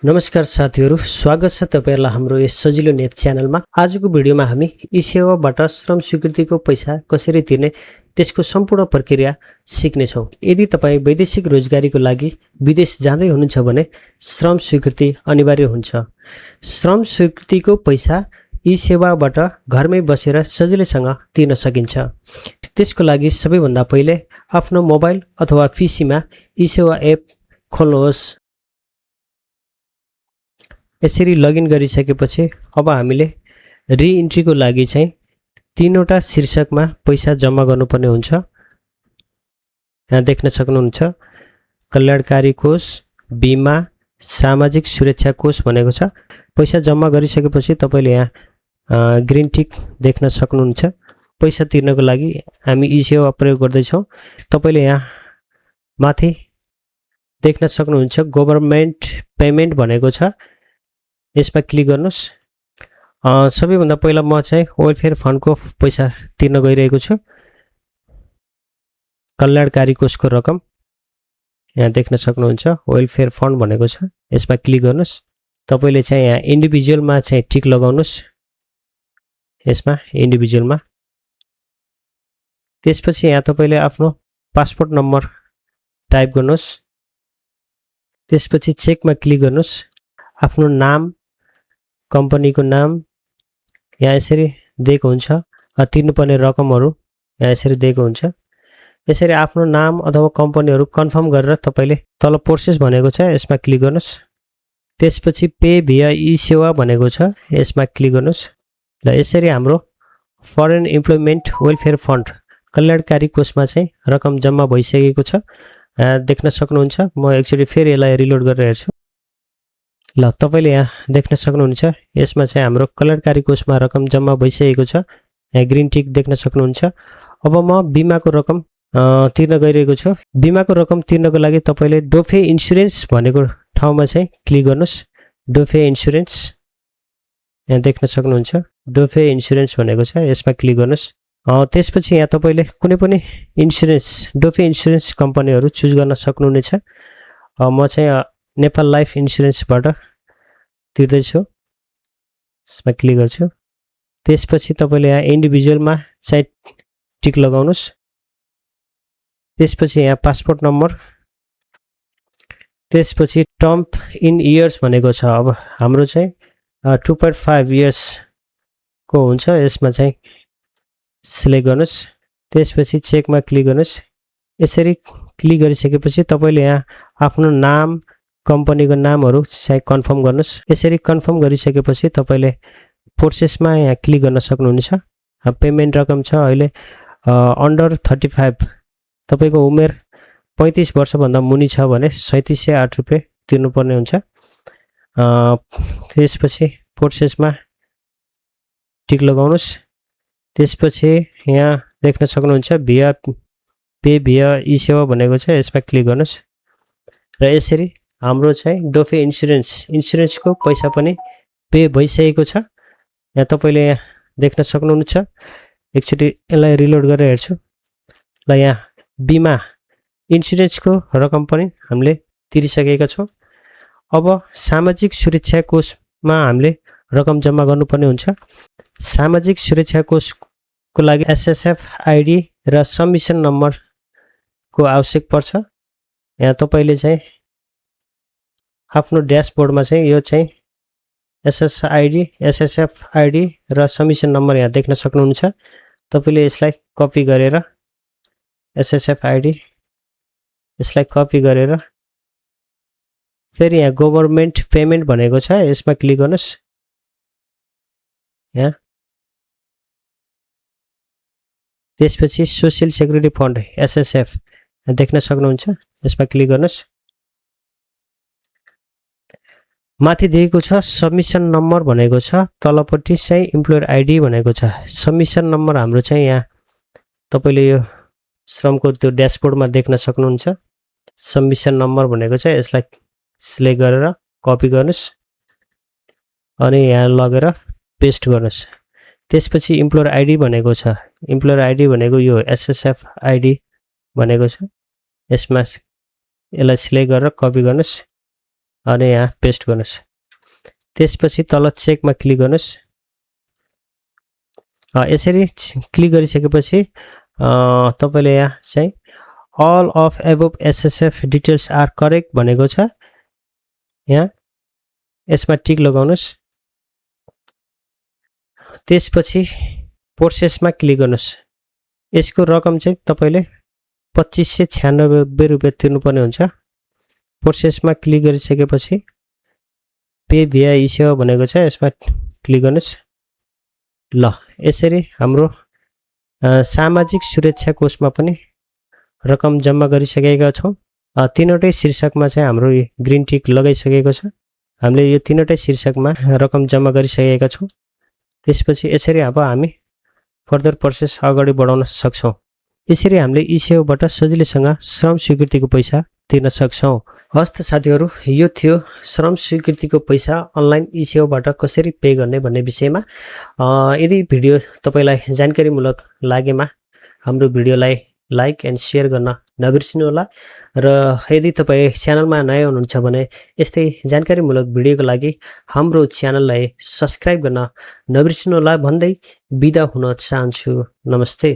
नमस्कार साथीहरु, स्वागत छ तपाईहरुलाई हाम्रो यस सजिलो नेप च्यानलमा। आजको भिडियोमा हामी ई-सेवाबाट श्रम स्वीकृतिको पैसा कसरी तिर्ने त्यसको सम्पूर्ण प्रक्रिया सिक्ने छौं। यदि तपाई वैदेशिक रोजगारीको लागि विदेश जाँदै हुनुहुन्छ भने श्रम स्वीकृति अनिवार्य हुन्छ। श्रम स्वीकृतिको पैसा ई-सेवाबाट घरमै बसेर सजिलैसँग तिर्न सकिन्छ। त्यसको लागि सबैभन्दा पहिले आफ्नो मोबाइल अथवा पीसीमा ई-सेवा एप खोल्नुहोस्। यसरी लगइन गरिसकेपछि अब हामीले रिइन्ट्रीको लागि चाहिँ तीनवटा शीर्षकमा पैसा जम्मा गर्नुपर्ने हुन्छ। यहाँ देख्न सक्नुहुन्छ कल्याणकारी कोष, बीमा, सामाजिक सुरक्षा कोष भनेको छ। पैसा जम्मा गरिसकेपछि तपाईले यहाँ ग्रीन टिक देख्न सक्नुहुन्छ। पैसा तिर्नको लागि हामी ई-सेवा प्रयोग गर्दै छौं। तपाईले यहाँ माथि देख्न सक्नुहुन्छ गभर्नमेन्ट पेमेन्ट भनेको छ। यसमा क्लिक गर्नुस्। सबैभन्दा पहिला म चाहिँ वेलफेयर फन्डको पैसा तिर्न गइरहेको छु। कल्याणकारी कोषको रकम यहाँ देख्न सक्नुहुन्छ। वेलफेयर फन्ड भनेको छ, यसमा क्लिक गर्नुस्। तपाईले चाहिँ यहाँ इन्डिभिजुअलमा चाहिँ टिक लगाउनुस्। यसमा इन्डिभिजुअलमा त्यसपछि यहाँ तपाईले आफ्नो पासपोर्ट नम्बर टाइप गर्नुस्। त्यसपछि चेकमा क्लिक गर्नुस्। आफ्नो नाम, कम्पनीको नाम यहाँ यसरी दिएको हुन्छ। तिर्नुपर्ने रकमहरू यहाँ यसरी दिएको हुन्छ। यसरी आफ्नो नाम अथवा कम्पनीहरू कन्फर्म गरेर तपाईले तल प्रोसेस भनेको छ, यसमा क्लिक गर्नुस्। त्यसपछि पे भिया ई-सेवा भनेको छ, यसमा क्लिक गर्नुस्। र यसरी हाम्रो फरेन इम्प्लोइमेन्ट वेलफेयर फन्ड कल्याणकारी कोषमा चाहिँ रकम जम्मा भइसकेको छ। देख्न सक्नुहुन्छ। म एकचोटि फेरि यसलाई रिलोड गरेर हेर्छु। ल तपाईले यहाँ देख्न सक्नुहुन्छ। यसमा चाहिँ हाम्रो कल्याणकारी कोषमा रकम जम्मा भइसकेको छ। यहाँ ग्रीन टिक देख्न सक्नुहुन्छ। अब म बीमाको रकम तिर्न गइरहेको छु। बीमाको रकम तिर्नको लागि तपाईले डोफे इन्स्योरेन्स भनेको ठाउँमा चाहिँ क्लिक गर्नुस्। डोफे इन्स्योरेन्स यहाँ देख्न सक्नुहुन्छ। डोफे इन्स्योरेन्स भनेको छ, यसमा क्लिक गर्नुस्। त्यसपछि यहाँ तपाईले कुनै पनि इन्स्योरेन्स डोफे इन्स्योरेन्स कम्पनीहरू चुज गर्न सक्नुहुनेछ। म चाहिँ नेपाल लाइफ इन्स्योरेन्सबाट तिर्दैछु। यसमा क्लिक गर्छु। त्यसपछि तपाईले यहाँ इन्डिभिजुअलमा चाहिँ टिक लगाउनुस्। त्यसपछि यहाँ पासपोर्ट नम्बर, त्यसपछि टर्म इन इयर्स भनेको छ। अब हाम्रो चाहिँ 2.5 इयर्स को हुन्छ। यसमा चाहिँ सिलेक्ट गर्नुस्। त्यसपछि चेकमा क्लिक गर्नुस्। यसरी क्लिक गरिसकेपछि तपाईले यहाँ आफ्नो नाम, कम्पनीको नामहरू चाहिँ कन्फर्म गर्नुस्। यसरी कन्फर्म गरिसकेपछि तपाईले प्रोसेसमा यहाँ क्लिक गर्न सक्नुहुनेछ। पेमेन्ट रकम छ अहिले अन्डर 35। तपाईको उमेर 35 वर्षभन्दा मुनि छ भने 3708 रुपैयाँ तिर्नुपर्ने हुन्छ। त्यसपछि प्रोसेसमा टिक लगाउनुस्। त्यसपछि यहाँ देख्न सक्नुहुन्छ भिया पे भिया ई-सेवा भनेको छ, यसमा क्लिक गर्नुस्। र यसरी हाम्रो चाहिँ डोफे इन्स्योरेन्सको पैसा पनि पे भइसकेको छ। यहाँ तपाईले यहाँ देख्न सक्नुहुन्छ। एकचोटि यसलाई रिलोड गरेर हेर्छु। ल यहाँ बीमा इन्स्योरेन्सको रकम पनि हामीले तिरिसकेका छौं। अब सामाजिक सुरक्षा कोषमा हामीले रकम जम्मा गर्नुपर्ने हुन्छ। सामाजिक सुरक्षा कोषको लागि एसएसएफ आईडी र सबमिसन नम्बरको आवश्यक पर्छ। यहाँ तपाईले चाहिँ आफ्नो ड्यासबोर्डमा चाहिँ यो चाहिँ एसएसएफ आईडी र सबमिसन नम्बर यहाँ देख्न सक्नुहुन्छ। तपाईले यसलाई कपी गरेर एसएसएफ आईडी यसलाई कपी गरेर फेरि यहाँ गभर्नमेन्ट पेमेन्ट भनेको छ, यसमा क्लिक गर्नुस्। यहाँ त्यसपछि सोशल सेक्युरिटी फन्ड एसएसएफ देख्न सक्नुहुन्छ। यसमा क्लिक गर्नुस्। माथि दिएको छ सबमिसन नम्बर भनेको छ, तलपट्टि चाहिँ इम्प्लोयर आईडी भनेको छ। सबमिसन नम्बर हाम्रो चाहिँ यहाँ तपाईले यो श्रमको त्यो ड्यासबोर्डमा देख्न सक्नुहुन्छ। सबमिसन नम्बर भनेको छ, यसलाई सिलेक्ट गरेर कपी गर्नुस् अनि यहाँ लगेर पेस्ट गर्नुस्। त्यसपछि इम्प्लोयर आईडी भनेको छ। इम्प्लोयर आईडी भनेको यो एसएसएफ आईडी भनेको छ। यसमा यसलाई सिलेक्ट गरेर कपी गर्नुस्। अनि यहाँ पेस्ट गर्नुस्। त्यसपछि तल चेकमा क्लिक गर्नुस्। यसरी क्लिक गरिसकेपछि तपाईले यहाँ चाहिँ all of above SSF details are correct भनेको छ। यहाँ यसमा टिक लगाउनुस्। त्यसपछि प्रोसेसमा क्लिक गर्नुस्। यसको रकम चाहिँ तपाईले 2596 रुपैयाँ तिर्नुपर्ने हुन्छ। प्रोसेसमा क्लिक गरिसकेपछि पे via e-सेवा भनेको छ, यसमा क्लिक गर्नुस्। ल यसरी हाम्रो सामाजिक सुरक्षा कोषमा पनि रकम जम्मा गरिसकेका छौं। तीनवटै शीर्षकमा चाहिँ हाम्रो ग्रीन टिक लगाइसकेको छ। हामीले यो तीनवटै शीर्षकमा रकम जम्मा गरिसकेका छौं। त्यसपछि यसरी अब हामी फर्दर प्रोसेस अगाडि बढाउन सक्छौं। यसरी हामीले ई-सेवाबाट सजिलैसँग श्रम स्वीकृतिको पैसा तिर्न सक्छौं। हस्त साथीहरु, यो थियो श्रम स्वीकृतिको पैसा अनलाइन ई-सेवाबाट कसरी पे गर्ने भन्ने विषयमा। यदि भिडियो तपाईलाई जानकारीमूलक लागेमा हाम्रो भिडियोलाई लाइक एन्ड शेयर गर्न नबिर्सिनु होला र यदि तपाई च्यानलमा नयाँ हुनुहुन्छ भने यस्तै जानकारीमूलक भिडियोको लागि हाम्रो च्यानललाई सब्स्क्राइब गर्न नबिर्सिनु होला भन्दै बिदा हुन चाहन्छु। नमस्ते।